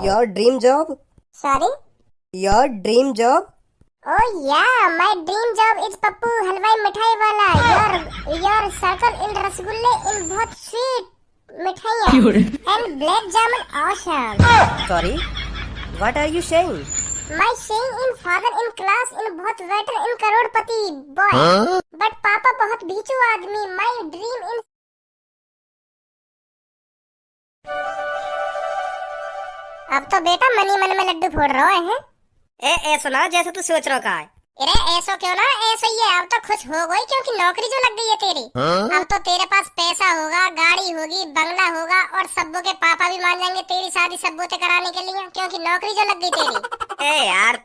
Your dream job? Sorry? Your dream job? Oh yeah, my dream job is Pappu हलवाई मिठाई वाला. Your circle in रसगुल्ले in बहुत sweet मिठाइयाँ and black jamun awesome. Sorry, what are you saying? My saying in father in class in बहुत waiter in करोड़पति boy. But पापा बहुत भीचू आदमी. My dream in अब तो बेटा मनी मन में लड्डू फोड़ रहे हैं. ए सुना जैसे तू सोच रहा का है. अरे ऐसा क्यों ना, ऐसा ही है. अब तो खुश हो गई क्योंकि नौकरी जो लग गई है तेरी. अब तो तेरे पास पैसा होगा, गाड़ी होगी, बंगला होगा और सब्बों के पापा भी मान जाएंगे तेरी शादी सब्बों से कराने के लिए क्योंकि नौकरी जो लग गई तेरी. ए यार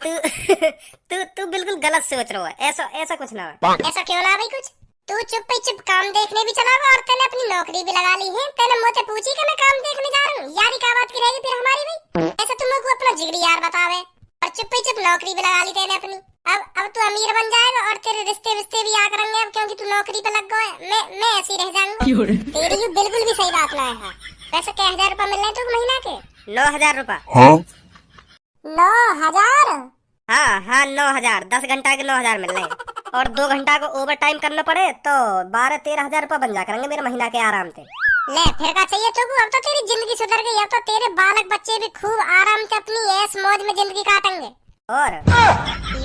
तू बिल्कुल गलत सोच रहा है. ऐसा कुछ ना है. ऐसा क्यों ना भाई कुछ. तू चुप ही चुप काम देखने भी चला गया और तेने अपनी नौकरी भी लगा ली है. तेने मुझसे पूछी कि मैं काम देखने जा रहा हूँ. यारी क्या बात की रहेगी फिर हमारी भाई. ऐसा तुम लोग को अपना जिगरी यार बतावे और चुप ही चुप नौकरी भी लगा ली तेने अपनी. अब तू अमीर बन जाएगा और तेरे रिश्ते भी आ करेंगे अब क्योंकि तू नौकरी पे लग गया. मैं ऐसे ही रह जाऊंगा. तेरी भी बिल्कुल भी सही बात ना है. वैसे क्या 1000 रुपए मिल रहे हैं तुम महीना के? 9000 रुपए. 9000? हाँ 9000. 10 घंटा के 9000 मिल रहे हैं और 2 घंटा को ओवर टाइम करना पड़े तो 12-13 हजार रुपए बन जा करेंगे मेरे महीना के आराम से. ले फिर क्या चाहिए तुमको. अब तो तेरी जिंदगी सुधर गई. अब तो तेरे बालक बच्चे भी खूब आराम से अपनी ऐश मौज में जिंदगी काटेंगे. और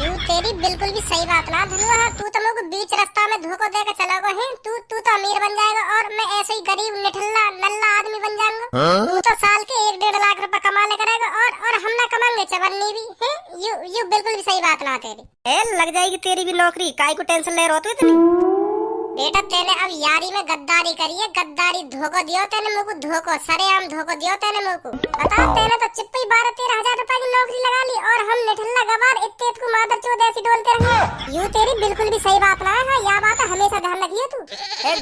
यू तेरी बिल्कुल भी सही बात ना धनुआ. तू तो लोग बीच रास्ता में धोखा देकर चला गया है. तू तो अमीर बन जाएगा और मैं ऐसे ही गरीब निठल्ला नल्ला आदमी बन जाऊंगा. तू तो साल के 1-1.5 लाख रुपए कमा ले करेगा और हम ना कमाएंगे चवन्नी भी है. यू बिल्कुल भी सही बात ना तेरी. लग जाएगी तेरी भी नौकरी. काहे को टेंशन ले रहा तू इतनी. बेटा तेने अब यारी में गद्दारी करी है. गद्दारी धोखा दियो तेने मुझको. धोखो सरेआम धोखा दियो तेने मुझको. बता तेने तो चिप्पी 12-13 हजार रुपए की नौकरी लगा ली और हम निठल्ला गवार इतने को मादर चोद ऐसी डोलते रहे. यू तेरी बिल्कुल भी सही बात ना है. यह बात हमेशा ध्यान रखिए तू.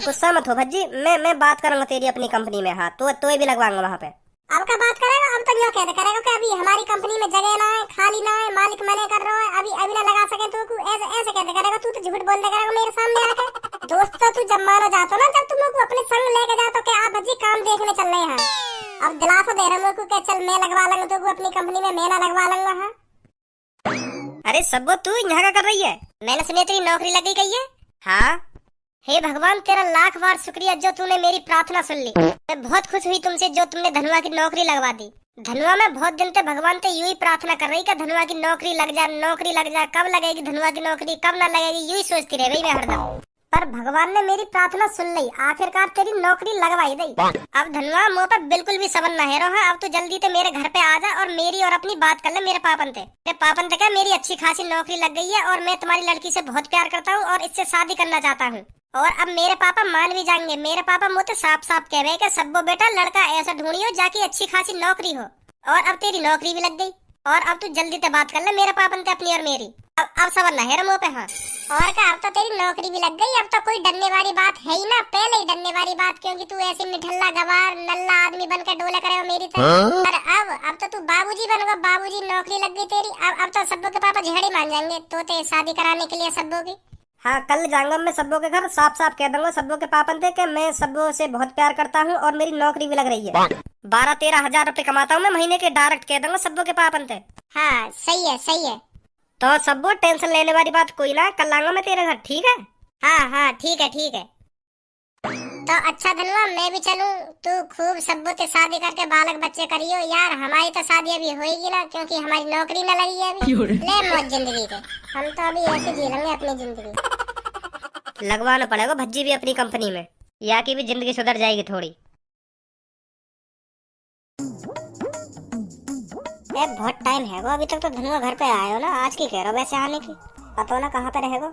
गुस्सा मत हो भज्जी. मैं बात करूंगा तेरी अपनी कंपनी में. हाँ तो भी लगवाऊंगा वहाँ पे. अब का बात करेगा. अब तक यो कहते करेगा कि अभी हमारी कंपनी में जगह ना है, खाली ना है, मालिक मने कर रहा है, अभी ना लगा सके तो ऐसे कहते करेगा. तू तो झूठ बोलते करेगा मेरे सामने आके. दोस्त तो तू जब माना जाता ना जब तुम लोग अपने संग लेके जातो कि आप भज्जी काम देखने चल रहे हैं. अब दिलासा दे रहा हूँ कि चल मैं लगवा लूंगा तो अपनी कंपनी में मैं ना लगवा लूंगा. हाँ अरे सब्बो तू यहाँ क्या कर रही है. मैंने सुनी तेरी नौकरी लगी गई है. हाँ हे भगवान तेरा लाख बार शुक्रिया जो तूने मेरी प्रार्थना सुन ली. मैं बहुत खुश हुई तुमसे जो तुमने धनुआ की नौकरी लगवा दी. धनुआ मैं बहुत दिन से भगवान से यूं ही प्रार्थना कर रही कि धनुआ की नौकरी लग जा. कब लगेगी धनुआ की नौकरी, कब ना लगेगी, यूं ही सोचती रह गई मैं हरदम. पर भगवान ने मेरी प्रार्थना सुन ली. आखिरकार तेरी नौकरी लगवाई दी. अब धनुआ मुँह पर बिल्कुल भी सबन न है. अब तो जल्दी से मेरे घर पे आ जा और मेरी और अपनी बात कर ले मेरे पापन से. मेरे पापन से क्या मेरी अच्छी खासी नौकरी लग गई है और मैं तुम्हारी लड़की से बहुत प्यार करता हूँ और इससे शादी करना चाहता हूँ. और अब मेरे पापा मान भी जाएंगे. मेरे पापा मुझे साफ साफ कह रहे हैं कि सब्बो बेटा लड़का ऐसा ढूंढियो जाके अच्छी खासी नौकरी हो. और अब तेरी नौकरी भी लग गई और अब तू जल्दी से बात कर ले मेरे पापन से अपनी और मेरी. अब सबर ना है मुँह पे. हाँ और क्या अब तो तेरी नौकरी भी लग गई. अब तो कोई डरने वाली बात है ही ना. पहले ही डरने वाली बात क्योंकि तू ऐसी निठल्ला गवार नल्ला आदमी बनकर डोले करे मेरी तरह. और अब तो तू बाबूजी बनोगा. बाबूजी नौकरी लग गई तेरी. अब तो सब्बो के पापा झेड़े मान जाएंगे तो शादी कराने के लिए सब्बो की. हाँ कल जाऊंगा मैं सब्बो के घर. साफ साफ कह दूंगा सब्बो के पापन थे कि मैं सब्बो से बहुत प्यार करता हूँ और मेरी नौकरी भी लग रही है. 12-13 हजार रुपए कमाता हूँ मैं महीने के. डायरेक्ट कह दूंगा सब्बो के पापन थे. हाँ सही है. तो सब्बो टेंशन लेने वाली बात कोई ना. कल आऊंगा मैं तेरे घर. ठीक है. हाँ ठीक है. तो अच्छा धनुआ मैं भी चलूं. तू खूब सब्बो से शादी करके बालक बच्चे करियो यार. हमारी तो शादी अभी होएगी ना क्योंकि हमारी नौकरी न लगी है अभी. ले मौज जिंदगी के. हम तो अभी ऐसे जी लेंगे अपनी जिंदगी. लगवाना पड़ेगा भज्जी भी अपनी कंपनी में. या की भी जिंदगी सुधर जाएगी थोड़ी. बहुत टाइम है वो. अभी तक तो धनुआ घर पे आयो ना. आज की कह रहा वैसे आने की. पता ना कहाँ पे रहेगा.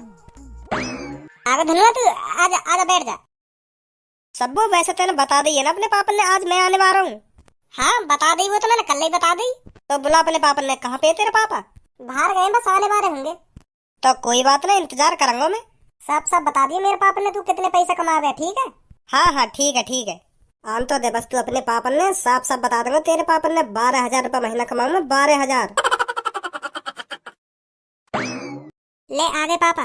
आगे धनुआ तू आजा बैठ जा. सब्बो वैसे तेने बता दी है ना अपने पापा ने आज मैं आने वाला हूँ. हाँ बता दी. वो तो मैंने कल ही बता दी. तो बुला अपने पापा ने. कहाँ पे तेरे पापा? बाहर गए बस आने वाले होंगे. तो कोई बात नहीं इंतजार करूंगा मैं. सब बता दिए मेरे पापा ने. तू कितने पैसे कमा रहे. ठीक है. हाँ ठीक है. आम तो दे बस तू अपने पापा ने. साफ बता दूंगा तेरे पापा ने 12,000 रुपए महीना कमाऊंगा. 12,000. ले आगे पापा.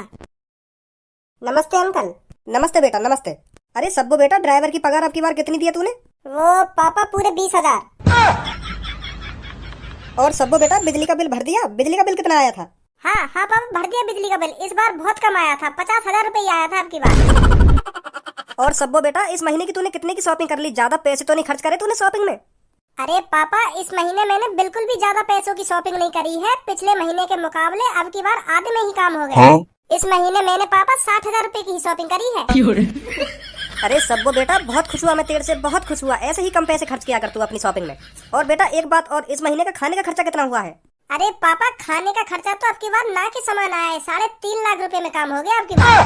नमस्ते अंकल. नमस्ते बेटा नमस्ते. अरे सब्बो बेटा ड्राइवर की पगार अब की बार कितनी दी है तूने? वो पापा पूरे 20,000. और सब्बू बेटा बिजली का बिल भर दिया? बिजली का बिल कितना आया था? हाँ हाँ पापा भर दिया बिजली का बिल। इस बार बहुत कम आया था, 50,000 रुपये आया था आपकी बार। और सब्बू बेटा इस महीने की तूने कितने की शॉपिंग कर ली? ज्यादा पैसे तो नहीं खर्च करे तूने शॉपिंग में? अरे पापा इस महीने मैंने बिल्कुल भी ज्यादा पैसों की शॉपिंग नहीं करी है। पिछले महीने के मुकाबले अब की बार आधे में ही काम हो गया। इस महीने मैंने पापा 60,000 रुपए की ही शॉपिंग करी है। अरे सब्बू बेटा बहुत खुश हुआ मैं तेरे से, बहुत खुश हुआ। ऐसे ही कम पैसे खर्च किया कर तू अपनी शॉपिंग में। और बेटा एक बात और, इस महीने का खाने का खर्चा कितना हुआ है? अरे पापा खाने का खर्चा तो अब की बार ना के समान आया है, 3.5 लाख रुपए में काम हो गया अब की बार।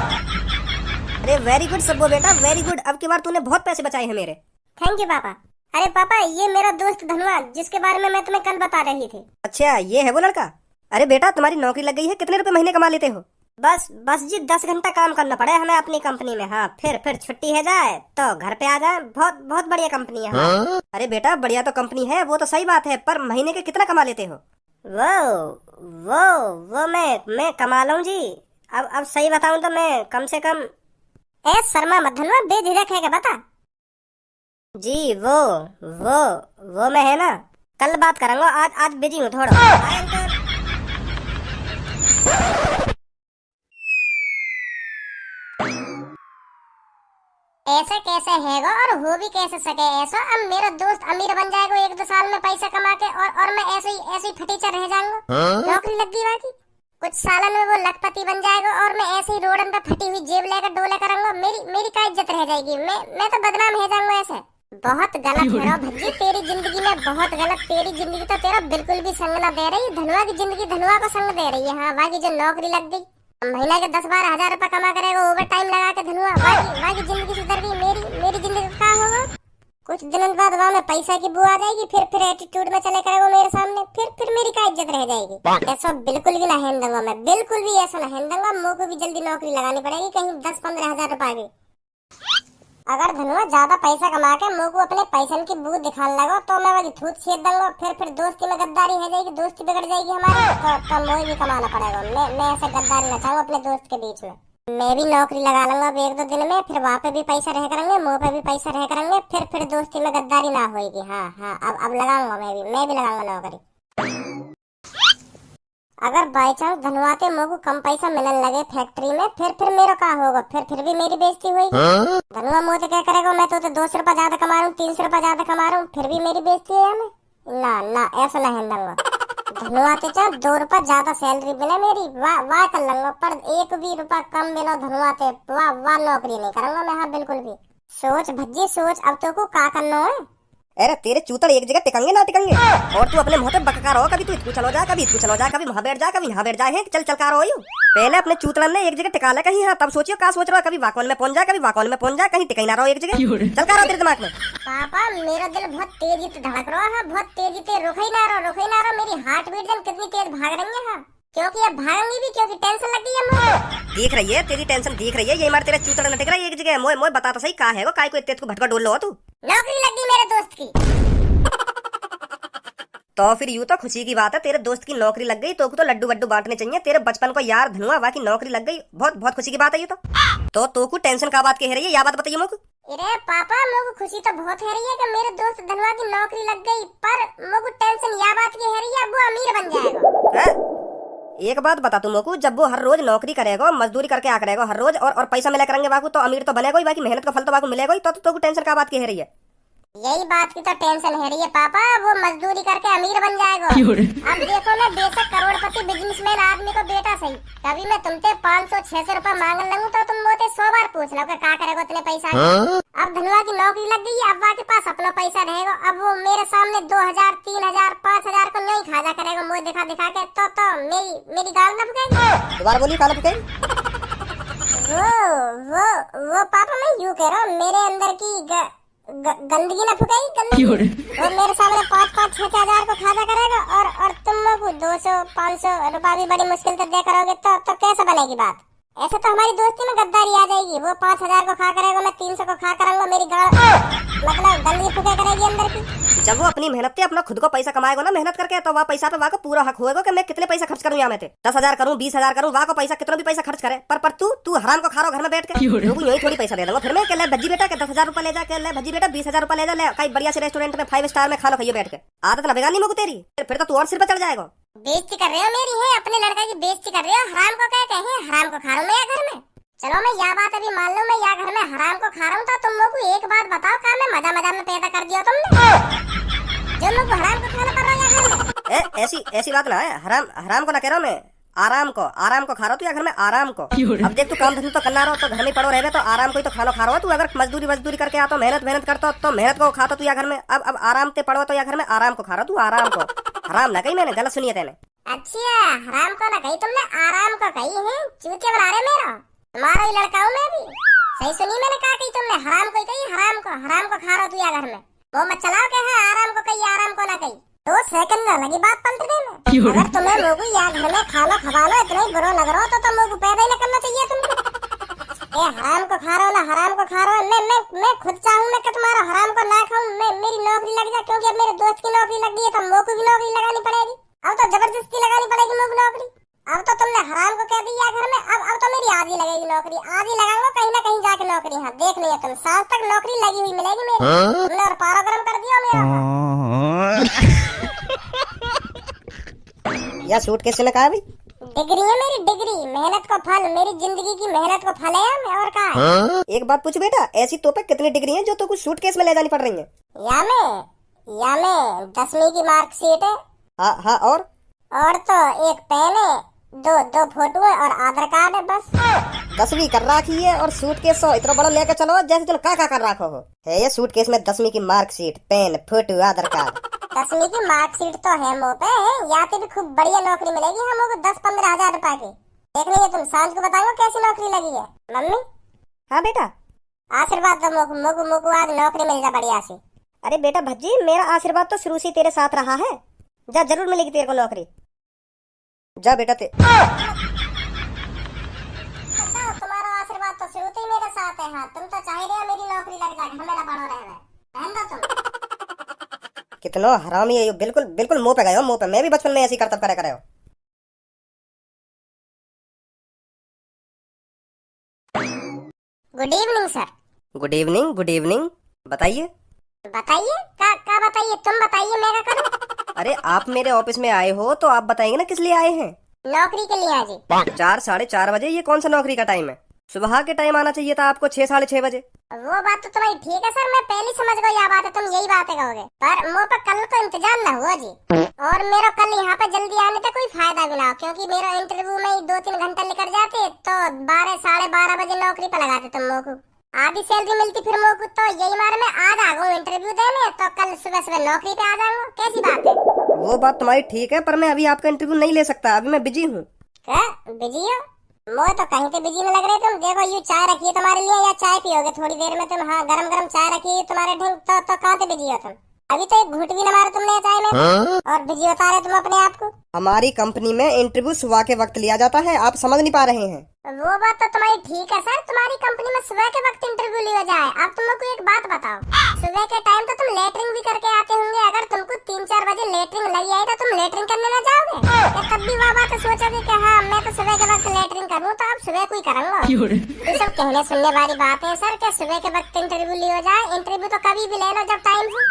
अरे वेरी गुड सब्बू बेटा वेरी गुड, अब की बार तूने बहुत पैसे बचाए हैं मेरे। थैंक यू पापा। अरे पापा ये मेरा दोस्त धनवा, जिसके बारे में मैं तुम्हें कल बता रही थी। अच्छा ये है वो लड़का? अरे बेटा तुम्हारी नौकरी लग गई है, कितने रुपए महीने कमा लेते हो? बस जी 10 घंटा काम करना पड़े हमें अपनी कंपनी में। हाँ फिर छुट्टी है जाए तो घर पे आ जाए। बहुत बहुत बढ़िया कंपनी है। हाँ। अरे बेटा बढ़िया तो कंपनी है, वो तो सही बात है, पर महीने के कितना कमा लेते हो? वो मैं कमा लूं जी। अब सही बताऊं तो मैं कम से कम शर्मा मत धनवा, बेझिझक है क्या बता जी। वो मैं है ना, कल बात करूंगा, आज बिजी हूँ थोड़ा। ऐसा कैसे हैगा और हो भी कैसे सके ऐसा? अब मेरा दोस्त अमीर बन जाएगा 1-2 साल में पैसा कमा के, और मैं ऐसे ही फटीचा रह जाऊंगा। नौकरी लग गई बाकी कुछ सालन में वो लखपति बन जाएगा और मैं ऐसे ही रोडन पे फटी हुई जेब लेकर डोले करूंगा। मेरी क्या इज्जत रह जाएगी? मैं तो बदनाम हो जाऊंगा ऐसे। बहुत गलत है रो भज्जी तेरी जिंदगी में, बहुत गलत। तेरी जिंदगी तो तेरा बिल्कुल भी संग ना दे रही। धनवा की जिंदगी धनवा को संग दे रही है। हाँ बाकी जो नौकरी लग गई, महीना के 10-12 हजार रुपए कमा करेगा ओवर टाइम लगा के धनवा, बाकी जिंदगी सुधर गई। मेरी जिंदगी का होगा? कुछ दिनों बाद वहाँ में पैसा की बुआ आ जाएगी, फिर एटीट्यूड में चले करेगा मेरे सामने, फिर मेरी क्या इज्जत रह जाएगी? ऐसा बिल्कुल भी ना हेन दूंगा मैं, बिल्कुल भी ऐसा ना हेन दूंगा। मुँह को भी जल्दी नौकरी लगानी पड़ेगी, कहीं 10-15 हजार रुपए की। अगर धनवा ज्यादा पैसा कमा के मुँह को अपने पैसन की बू दिखाने लगा तो मैं वही थूत छेद दूंगा। फिर दोस्ती में गद्दारी हो जाएगी, दोस्ती बिगड़ जाएगी हमारी। तो मुझे भी कमाना पड़ेगा। मैं ऐसे गद्दारी न चाहूँ अपने दोस्त के बीच में। मैं भी नौकरी लगा लूंगा अब 1-2 दिन में, फिर वहाँ पे भी पैसा रह करेंगे, मुँह पे भी पैसा रह करेंगे, फिर दोस्ती में गद्दारी ना होगी। हाँ अब लगाऊंगा मैं भी लगाऊंगा नौकरी। अगर बाई चांस धनवाते मुझे कम पैसा मिलने लगे फैक्ट्री में, फिर मेरा क्या होगा? फिर भी मेरी बेइज्जती होगी। धनवा मुझे तो क्या करेगा? मैं तो 200 रुपए ज्यादा कमा रहा हूँ, 300 रुपए ज्यादा कमा रहा हूँ, फिर भी मेरी बेइज्जती है हमें। ना ऐसा ना हिंदूंगा। धनवाते चाहे 2 रुपए ज्यादा सैलरी मिले मेरी, वाह कर लूंगा, पर 1 भी रुपया कम मिला धनवाते वाह नौकरी नहीं करूंगा मैं। हाँ बिल्कुल भी। सोच भज्जी सोच, अब तो को क्या करना है? अरे तेरे चूतड़ एक जगह टिकेंगे ना टिकेंगे? और तू अपने मुंह पे बकका रहो, कभी तू इधर चलो जा, कभी इधर चलो जा, कभी वहाँ बैठ जा, कभी यहाँ बैठ जाए। चल का रहो यू। पहले अपने चूतड़न ने एक जगह टिका ले कहीं। हाँ तब सोचियो क्या सोच रहा हो? कभी वाकवन में पहुंच जा, कभी वाकवन में पहुंच जा, कहीं टिकाई ना रहो एक जगह। चल का रहो तेरे दिमाग में। पापा मेरा दिल बहुत तेजी से धड़क रहा है, बहुत तेजी से। रुक ही ना रहा। मेरी हार्ट बीट कितनी तेज भाग रही है। हाँ क्योंकि अब भागेंगी भी, क्योंकि टेंशन लग गई है मुझे। दिख रही है तेरी टेंशन, दिख रही है। ये मार तेरा चूतड़ न टिक रहा है एक जगह। मोए बता तो सही कहा है वो, काय को इतने को भटका डोल लो तू? नौकरी लग गई मेरे दोस्त की। तो फिर यूं तो खुशी की बात है, तेरे दोस्त की नौकरी लग गई। तो लड्डू वड्डू बांटने चाहिए तेरे बचपन को यार धनुआ, बाकी नौकरी लग गई, बहुत खुशी की बात है ये तो को टेंशन का बात कह रही है? या बात बताइए मुझको। अरे पापा मुझे खुशी तो बहुत है रही है कि मेरे दोस्त धनवा की नौकरी लग गई, पर मुझे टेंशन या बात की है रही है वो अमीर बन जाएगा। एक बात बता तू मोकू, जब वो हर रोज नौकरी करेगा, मजदूरी करके आ करेगा हर रोज, और पैसा मिला करेंगे बाकू, तो अमीर तो बनेगा ही, बाकी मेहनत का फल तो बाकू मिलेगा ही। तो टेंशन का बात कह रही है? यही बात की तो टेंशन है रही है पापा, वो मजदूरी करके अमीर बन जाएगा। अब देखो मैं बेशक करोड़पति बिजनेसमैन आदमी को बेटा सही, कभी मैं तुमसे 500-600 रुपए मांग लूं तो तुम मुझे 100 बार पूछ लो क्या करेगा इतने पैसा। अब धनवा की नौकरी लग गई है, अब के पास अपना पैसा रहेगा। अब वो मेरे सामने 2000, 3000, 5000 को नहीं खाजा करेगा मुझे दिखा के, तो मेरी गाल न फुकेगी। दोबारा बोलिए, गाल फुकेगी? वो पापा मैं यूँ कह रहा हूँ, मेरे अंदर की गंदगी न फुकाई गंदगी। वो मेरे सामने 5-6 हजार को खाजा करेगा, और तुम लोग 200-500 रुपया भी बड़ी मुश्किल से दे करोगे, तो कैसे बनेगी बात? ऐसे तो हमारी दोस्ती में गद्दारी आ जाएगी। वो 5000 को खा करेगा, मैं 300 को खा करूंगा, मेरी गाल मतलब गंदगी फुके करेगी अंदर की। जब वो अपनी मेहनत से अपना खुद को पैसा कमाएगा ना मेहनत करके, तो वह पैसा पे वहाँ को पूरा हक होएगा कि मैं कितने पैसा खर्च करूँ यहाँ में 10,000 करूँ 20,000 करूँ, वहाँ को पैसा कितना भी पैसा खर्च करे। पर तू हराम को खा रहा घर में बैठ के, यही थोड़ी पैसा दे दूंगा फिर मैं के ले भज्जी बेटा के 10,000 रुपए ले जा के, ले भज्जी बेटा 20,000 रुपए ले जा, ले कहीं बढ़िया से रेस्टोरेंट में 5 स्टार में खाना खाइए बैठ के। आदत ना बिगाड़नी मुझको तेरी, फिर तो तू और सिर पे चढ़ जाएगा। बेइज्जती कर रहे हो मेरी है, अपने लड़का की बेइज्जती कर रहे हो। हराम को क्या कहे, हराम को खा रहा हूँ मैं घर में। चलो मैं यह बात अभी मान लूं, मैं यहाँ घर में हराम को खा रहा हूँ, तो तुम लोग को एक बात बताओ, क्या मैं मजा मजा में पैदा कर दिया तुमने जो लोग हराम को खाना पड़ रहा है यहाँ घर में? ऐसी बात ना है, हराम को ना कह रहा हूँ मैं, आराम को खा रहा हूँ तू या घर में आराम को। अब देख तू काम धंधा तो करना रहो, तो घर में पड़ो रहे तो आराम को ही तो खाना खा रहा हो तू। अगर मजदूरी करके आता मेहनत करता तो मेहनत को खाता तू या घर में। अब आराम ते पड़ो तो या घर में आराम को खा रहा तू, आराम को। हराम ना कही मैंने, गलत सुनिए तेने। अच्छा हराम को ना कही तुमने, आराम को कही है। चूतिया बना रहे मेरा, तुम्हारा ही लड़का हूँ मैं भी। सही सुनी मैंने, कहा कही तुमने, हराम को ही कही, हराम को खा रहा तू या घर में। वो मत चलाओ क्या है, आराम को कही आराम को ना कही। 2 सेकंड ना लगी बात पलटने में। अगर तुम्हें मोगू या घर में खाना खवा लो इतना ही बुरा लग रहा हो, तो तुम मोगू पैदा ही ना करना चाहिए तुमको। ये हराम को खा रहा हो ना, हराम को खा रहा हो। मैं खुद चाहूँ मैं कि तुम्हारा हराम को ना खाऊं, मैं मेरी नौकरी लग जाए, क्योंकि अब मेरे दोस्त की नौकरी लग गई है, तो मोगू की नौकरी लगानी पड़ेगी। अब तो जबरदस्ती लगानी पड़ेगी मोगू नौकरी। अब तो तुमने हराम को कह दिया घर में, अब तो मेरी आधी लगेगी नौकरी, आधी लगाऊंगा कहीं ना कहीं जाके नौकरी। हाँ देख लिया तुम, साल तक नौकरी लगी हुई मिलेगी मेरी। तुमने और पारा गरम कर दिया मेरा। या सूट कैसे में कहा भाई? डिग्री है मेरी, डिग्री, मेहनत को फल, मेरी जिंदगी की मेहनत को फल है मैं, और कहा है? एक बात पूछ बेटा, ऐसी तो पे कितनी डिग्री है जो तो कुछ सूटकेस में ले जानी पड़ रही है? या मैं 10वीं की मार्कशीट है। हाँ और तो एक पेन है, दो फोटो है और आधार कार्ड है, बस। 10वीं कर रखी है और सूटकेस इतना बड़ा लेकर चलो जैसे तुम का कर रखो हो। है ये सूटकेस में 10वीं की मार्कशीट, पेन, फोटो, आधार कार्ड। 10वीं की मार्कशीट तो है मो पे, यहाँ पे भी खूब बढ़िया नौकरी मिलेगी हमको 10-15 हजार रुपए की। देख लीजिए तुम, सांझ को बताओ कैसी नौकरी लगी है। मम्मी। हाँ बेटा। आशीर्वाद दो मोगू आज नौकरी मिल जा बढ़िया सी। अरे बेटा भज्जी, मेरा आशीर्वाद तो शुरू से तेरे साथ रहा है, जा जरूर मिलेगी तेरे को नौकरी। जा बेटा तुम्हारा आशीर्वाद तो शुरू से ही मेरे साथ है। हाँ तुम तो चाह रहे हो मेरी नौकरी लग जाए, घर में ना पड़ो रहे। पहन दो तुम। कितना हरामी है, बिल्कुल मुंह पे गए हो, मुंह पे। मैं भी बचपन में ऐसी करतब करे हो। Good evening sir. Good evening. बताइए क्या बताइए, तुम बताइए, मैं क्या करूं? अरे आप मेरे ऑफिस में आए हो तो आप बताएंगे ना किस लिए आए हैं? नौकरी के लिए जी। 4 साढ़े 4 बजे? ये कौन सा नौकरी का टाइम है? सुबह के टाइम आना चाहिए था आपको, 6 साढ़े 6 बजे। वो बात तो तुम्हारी ठीक है सर, मैं पहले समझ गई यह बात है, तुम यही बातें कहोगे। पर मुझ पर कल तो इंतजाम न हुआ जी, और मेरा कल यहाँ पे जल्दी आने का कोई फायदा भी ना हो, क्योंकि मेरा इंटरव्यू में ही 2-3 घंटे निकल जाते, तो 12 साढ़े 12 बजे नौकरी पे लगाते तुम लोगों को। आधी सैलरी मिलती फिर मोकू, तो यही मारे मैं आज आ गई इंटरव्यू देने, तो कल सुबह नौकरी पे आ जाऊंगा। कैसी बात है? वो बात तुम्हारी ठीक है, पर मैं अभी आपका इंटरव्यू नहीं ले सकता, अभी मैं बिजी हूँ। क्या बिजी हो? मुझे तो कहीं पे बिजी न लग रहे तुम। देखो ये चाय रखी है तुम्हारे लिए, या चाय पियोगे थोड़ी देर में तुम? हाँ गरम चाय रखी है तुम्हारे ढंग, तो कहाँ पे बिजी हो तुम? अभी तो एक घूंट भी न मारा तुमने चाय में, और बिजी बता रहे तुम अपने आप को। हमारी कंपनी में इंटरव्यू सुबह के वक्त लिया जाता है, आप समझ नहीं पा रहे हैं। वो बात तो तुम्हारी ठीक है सर, तुम्हारी कंपनी में सुबह के वक्त इंटरव्यू लिया जाए। अब तुम लोग को एक बात बताओ, सुबह के टाइम तो तुम लेटरिंग भी करके आते होंगे। अगर तुमको 3-4 बजे लेटरिंग लगी आई तो तुम लेटरिंग करने ना जाओगे? क्या तब भी वह बात सोचोगे कि हाँ मैं तो सुबह के वक्त लेटरिंग करूँ, तो अब सुबह कोई करूँगा? ये सब कहने सुनने वाली बात है सर, क्या सुबह के वक्त इंटरव्यू लिया जाए? इंटरव्यू तो कभी भी ले लो जब टाइम हो,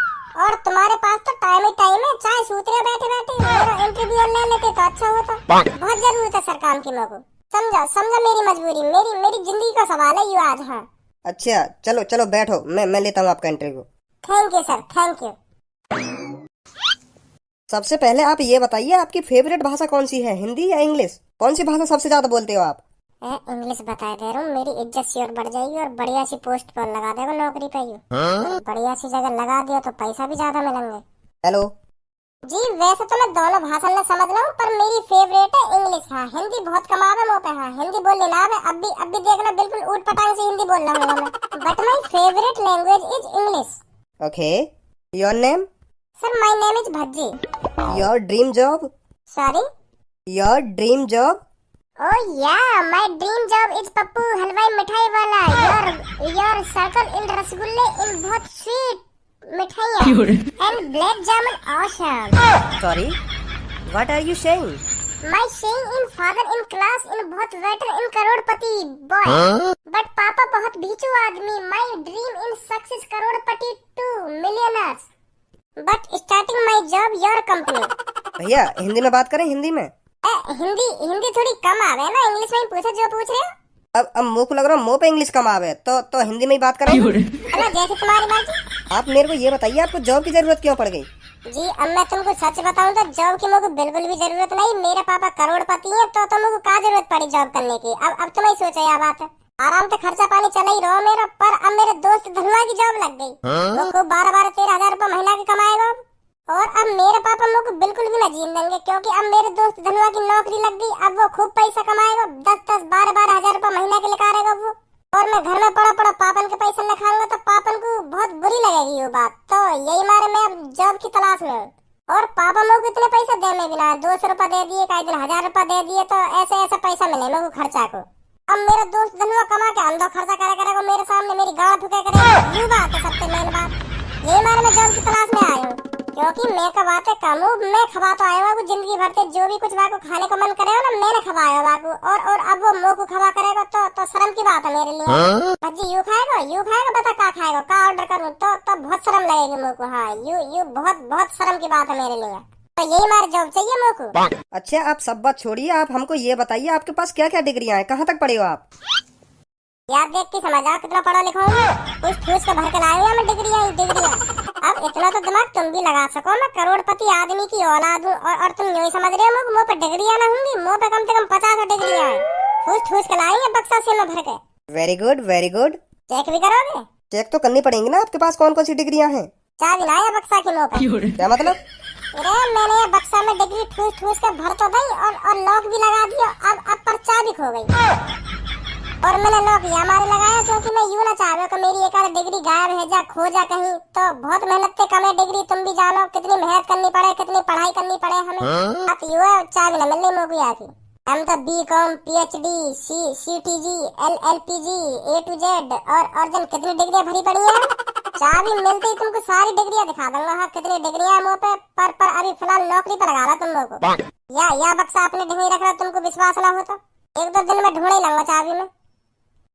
और तुम्हारे पास तो टाइम ही टाइम है, चाय सूत रहे बैठे मेरा इंटरव्यू ले लेते तो अच्छा होता। बहुत जरूरत है सर काम की, लोगों समझो मेरी मजबूरी, मेरी जिंदगी का सवाल है ये आज। हाँ अच्छा चलो बैठो, मैं लेता हूँ आपका interview. Thank you sir, thank you. सबसे पहले आप ये बताइए, आपकी फेवरेट भाषा कौन सी है, हिंदी या इंग्लिश? कौन सी भाषा सबसे ज्यादा बोलते हो आप? इंग्लिश बता दे रहा हूँ, मेरी इज्जत सी और बढ़ जाएगी, और बढ़िया सी पोस्ट पर लगा देगा नौकरी पे। बढ़िया सी जगह लगा दिया तो पैसा भी ज्यादा मिलेंगे। हेलो जी, वैसे तो मैं दोनों भाषा में समझ रहा हूँ, पर मेरी फेवरेट है इंग्लिश। हाँ हिंदी बहुत कमाल है मुँह पे, हाँ हिंदी बोल लेना है। अब भी देखना बिल्कुल ऊट पटांग से हिंदी बोल रहा हूँ मैं, but my favourite language is English. Okay, your name? Sir my name is Bhajji. Your dream job? Sorry? Your dream job? Oh yeah, my dream job is Pappu हलवाई मिठाई वाला। Your circle in रसगुल्ले in बहुत sweet मिठाइयाँ and black jamun awesome. Sorry, what are you saying? My saying in father in class in बहुत waiter in करोड़पति boy but पापा बहुत भीचू आदमी। My dream in success Crorepati to millionaires but starting my job your company। भैया हिंदी में बात करें, हिंदी में। हिंदी थोड़ी कम आवे ना, इंग्लिश में ही पूछो जो पूछ रहे हो। अब मुंह को लग रहा मुंह पे इंग्लिश कम आवे तो हिंदी में ही बात करें। अरे जैसे तुम्हारी मर्जी। आप मेरे को ये बताइए, आपको जॉब की जरूरत क्यों पड़ गई? जी अब मैं तुमको सच बताऊं तो जॉब की मुझे बिल्कुल भी जरूरत नहीं। मेरे पापा करोड़पति हैं तो तुमको क्या जरूरत पड़ी जॉब करने की? अब तुम ही सोचो यह बात है। आराम से खर्चा पानी चला ही रहो मेरा। पर अब मेरे दोस्त धनुआ की जॉब लग गई तो खूब 12-13 हजार रुपए महीना की कमाएगा। और अब मेरे पापा मुझको बिल्कुल भी न जीने देंगे क्योंकि अब मेरे दोस्त धनुआ की नौकरी लग गई। अब वो खूब पैसा कमाएगा, 10-10, 12-12 हजार रुपए महीना के निकालेगा वो। और मैं घर में पड़ा पापन के पैसे न खाऊंगा तो पापन को बहुत बुरी लगेगी वो बात। तो यही मारे मैं अब जॉब की तलाश में हूँ। और पापा लोग इतने पैसे देने बिना 200 रुपए दे दिए, कई दिन 1000 रुपए दे दिए, तो ऐसे पैसा मिले मेरे को खर्चा को। अब मेरा दोस्त धनुआ कमा के अंदर खर्चा करेगा मेरे सामने, मेरी गाड़ ठुके करेगा। ये बात है सबसे मेन बात। ये मारे मैं जॉब की तलाश में आया हूँ क्योंकि मैं कमाते कम हूँ। मैं खवा तो आया हूँ जिंदगी भर से जो भी कुछ वाको खाने को मन करेगा ना मैंने खवाया वाको। और अब वो मुँह को खवा करेगा तो शर्म की बात है मेरे लिए। भज्जी यू खाएगा बता क्या खाएगा, क्या ऑर्डर करूँ तो बहुत शर्म लगेगी मुँह को। हाँ यू बहुत शर्म की बात है मेरे लिए। तो यही मारे जॉब चाहिए मुँह को। अच्छा आप सब बात छोड़िए, आप हमको ये बताइए आपके पास क्या क्या डिग्रियां हैं, कहाँ तक पढ़े हो आप? यार देख के समझ आ कितना पढ़ा लिखा हूँ। कुछ ठूस के भर के लाए हुए मैं डिग्रियां। अब इतना तो दिमाग तुम भी लगा सको, मैं करोड़पति आदमी की औलाद हूँ और तुम यही समझ रहे हो मुँह पे डिग्रियां ना होंगी? मुँह पे कम से कम 50 डिग्रियां हैं। ठूस के लाएंगे बक्सा से में भर के। Very good. चेक भी करोगे? चेक तो करनी पड़ेंगी ना, आपके पास कौन कौन सी डिग्रियां हैं? चाबी लाया बक्सा की मुँह पे। क्या मतलब? अरे मैंने ये बक्सा में डिग्री ठूस के भर तो दी और लॉक भी लगा दिया। अब पर चाबी खो गई और मैंने लॉक हमारे लगाया क्योंकि मैं यूं ना चाह रहा कि मेरी एक आध डिग्री गायब है जा खो जा कहीं। तो बहुत मेहनत से कमे डिग्री, तुम भी जानो कितनी मेहनत करनी पड़े, कितनी पढ़ाई करनी पड़े हमें। अब यूं चाबी न मिलने मोगी आती। हम तो B.Com, PhD, CTG, LLPG, A to Z और जन कितनी डिग्रियां भरी पड़ी हैं। चाबी मिलती तुमको सारी डिग्रियां दिखा दूंगा। हाँ कितनी डिग्रियां मुँह पे। पर अभी फिलहाल नौकरी पर लगा रहा तुम लोगों को। या बक्सा अपने डिग्री रख रहा, तुमको विश्वास ना हो तो 1-2 दिन में ढूंढ ही लूंगा चाबी में।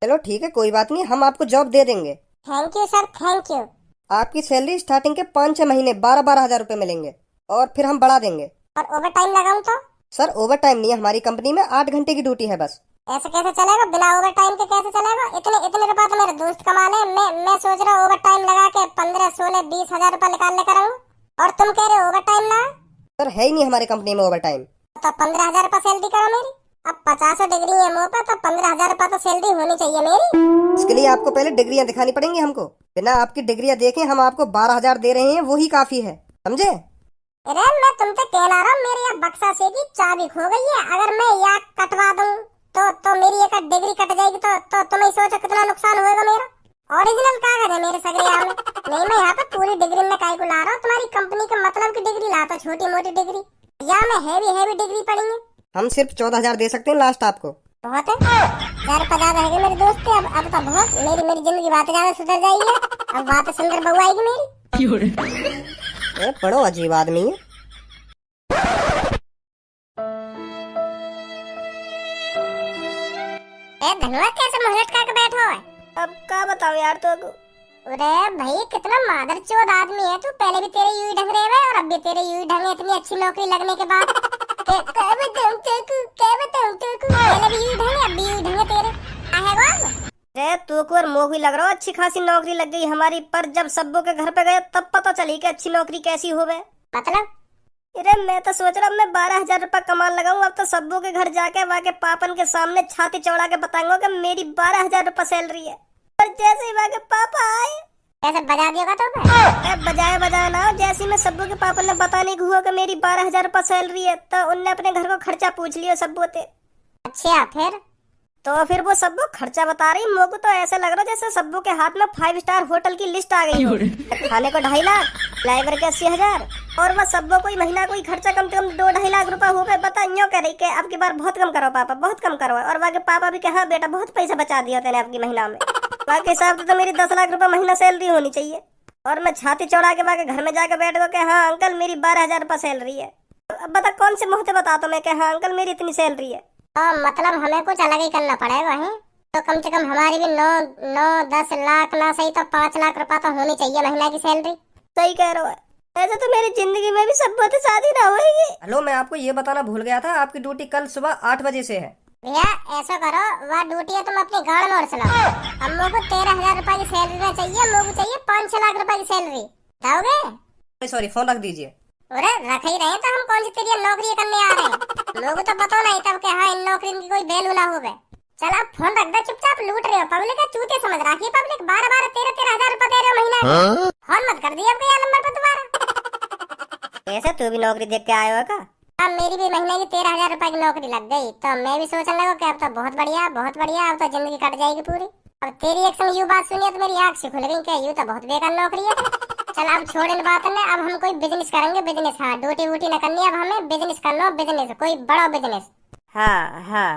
चलो ठीक है, कोई बात नहीं, हम आपको जॉब दे देंगे। Thank you sir, thank you. आपकी सैलरी स्टार्टिंग के 5-6 महीने 12-12 हजार रुपए मिलेंगे और फिर हम बढ़ा देंगे। और ओवर टाइम लगाऊं तो? सर ओवर टाइम नहीं है, हमारी कंपनी में 8 घंटे की ड्यूटी है बस। ऐसे कैसे चलेगा? बिना ओवर टाइम के कैसे चलेगा? इतने रुपए तो मेरे दोस्त कमा ले। मैं सोच रहा हूँ ओवर टाइम लगा के 15, 16, 20 हजार रुपए निकालने का रहूं और तुम कह रहे हो ओवर टाइम ना? सर है ही नहीं हमारी कंपनी में ओवर टाइम। तो 15 हजार रुपए सैलरी करो मेरी। अब 50 डिग्री है मुँह पे तो 15 हजार रुपए तो सैलरी होनी चाहिए मेरी। इसके लिए आपको पहले डिग्रियां दिखानी पड़ेंगी हमको। बिना आपकी डिग्रियां देखे हम आपको 12 हजार दे रहे हैं, वही काफी है, समझे? अरे मैं तुमसे कहना रहा हूँ मेरे यहाँ बक्सा से की चाबी खो गई है। अगर मैं यहाँ कटवा दूँ तो मेरी एक डिग्री कट जाएगी तो तुम ही सोचो कितना नुकसान होगा मेरा। ओरिजिनल कागज है मेरे सगरे में। नहीं मैं यहाँ पे पूरी डिग्री में काय को ला रहा हूँ, तुम्हारी कंपनी के मतलब की डिग्री लाता, छोटी मोटी डिग्री। यहाँ में हैवी डिग्री पड़ी है। हम सिर्फ 14 हजार दे सकते हैं लास्ट आपको। बहुत है यार, 50 रहेगा मेरे दोस्त के। अब तो बहुत मेरी जिंदगी बात ज्यादा सुधर जाएगी। अब बात सुंदर बहू आएगी मेरी। बड़ो अजीब आदमी है। धनुआ कैसे मुंह लटका के बैठा है? अब क्या बताऊं यार तो। अरे भाई कितना मादरचोद आदमी है तू। पहले भी तेरे यूं ही ढंग रहे हैं और अब भी तेरे यूं ही ढंग। इतनी अच्छी नौकरी लगने के बाद पहले भी यूं ढंग अब भी यूं ढंग तेरे अरे तू को मोह ही लग रहा हो, अच्छी खासी नौकरी लग गई हमारी। पर जब सब्बो के घर पे गए तब पता चली कि अच्छी नौकरी कैसी होवे। मतलब? अरे मैं तो सोच रहा हूँ मैं 12 हजार रुपए कमाल लगाऊं। अब तो सब्बो के घर जाके वहाँ के पापन के सामने छाती चौड़ा के बताऊंगा कि मेरी 12 हजार रुपए सैलरी है। पर जैसे ही वहाँ के पापा आए ऐसे बजा दिया तो बजाया ना। जैसे मैं सब्बो के पापा ने बताने को हुआ कि मेरी 12 हजार रुपए सैलरी है तो उनने अपने घर को खर्चा पूछ लिया सब्बो से। अच्छा फिर वो सब्बो खर्चा बता रही। मोको तो ऐसा लग रहा जैसे सब्बो के हाथ में 5 स्टार होटल की लिस्ट आ गई हो। खाने को 2.5 लाख, ड्राइवर के 80 हजार और वह सब्बो कोई महीना कोई खर्चा कम से कम 2-2.5 लाख रुपए हो गए। बता यूँ कह रही के अब की बार बहुत कम करो पापा, बहुत कम करो। और वहाँ के पापा भी कहा बेटा बहुत पैसा बचा दिया तेने आपकी महीना में। वहाँ के हिसाब से तो मेरी 10 लाख रुपए महीना सैलरी होनी चाहिए। और मैं छाती चौड़ा के बाके घर में जाके बैठ गो कि हाँ अंकल मेरी 12,000 रुपये सैलरी है। अब बता कौन से मुंह से बता तो मैं कि हाँ अंकल मेरी इतनी सैलरी है। मतलब हमें कुछ अलग ही करना पड़ेगा है। तो कम से कम हमारी भी 9-10 लाख ना सही तो 5 लाख रुपया तो होनी चाहिए महीना की सैलरी। सही कह रहे हो। ऐसे तो मेरी जिंदगी में भी सब बहुत शादी ना होगी। हेलो, मैं आपको ये बताना भूल गया था, आपकी ड्यूटी कल सुबह 8 बजे से है। भैया ऐसा करो, वह ड्यूटी है तुम अपनी गाड़ में और चलाओ। हम लोग को 13,000 रुपए की सैलरी ना चाहिए, हम लोग को चाहिए 5-6 लाख रुपए की सैलरी। दोगे? सॉरी, फोन रख दीजिए। अरे रख ही रहे तो हम कौन सी तेरी नौकरी करने आ रहे हैं। लोग तो पता नहीं तब के हाँ इन नौकरी की कोई वैल्यू ना होवे। चल आप फोन रख दे, चुपचाप लूट रहे हो पब्लिक का चूते समझ रखी है पब्लिक। 12-13 रुपए दे रहे हो महीना। फोन मत कर दिया आपके नंबर पे दोबारा। ऐसे तू भी नौकरी देख के आए हो का? अब मेरी भी महीने की 13,000 रुपए की नौकरी लग गई तो मैं भी सोचने लगा कि अब तो बहुत बढ़िया अब तो जिंदगी कट जाएगी पूरी। अब तेरी एक संग यूं बात सुनी तो मेरी आंख से खुल गई कि यूं तो बहुत बेकार नौकरी है। चल अब छोड़ इन बात ने, अब हम कोई बिजनेस करेंगे। बिजनेस, हाँ ड्यूटी वूटी न करनी, अब हमें बिजनेस करना, बिजनेस कोई बड़ा बिजनेस। हाँ हाँ।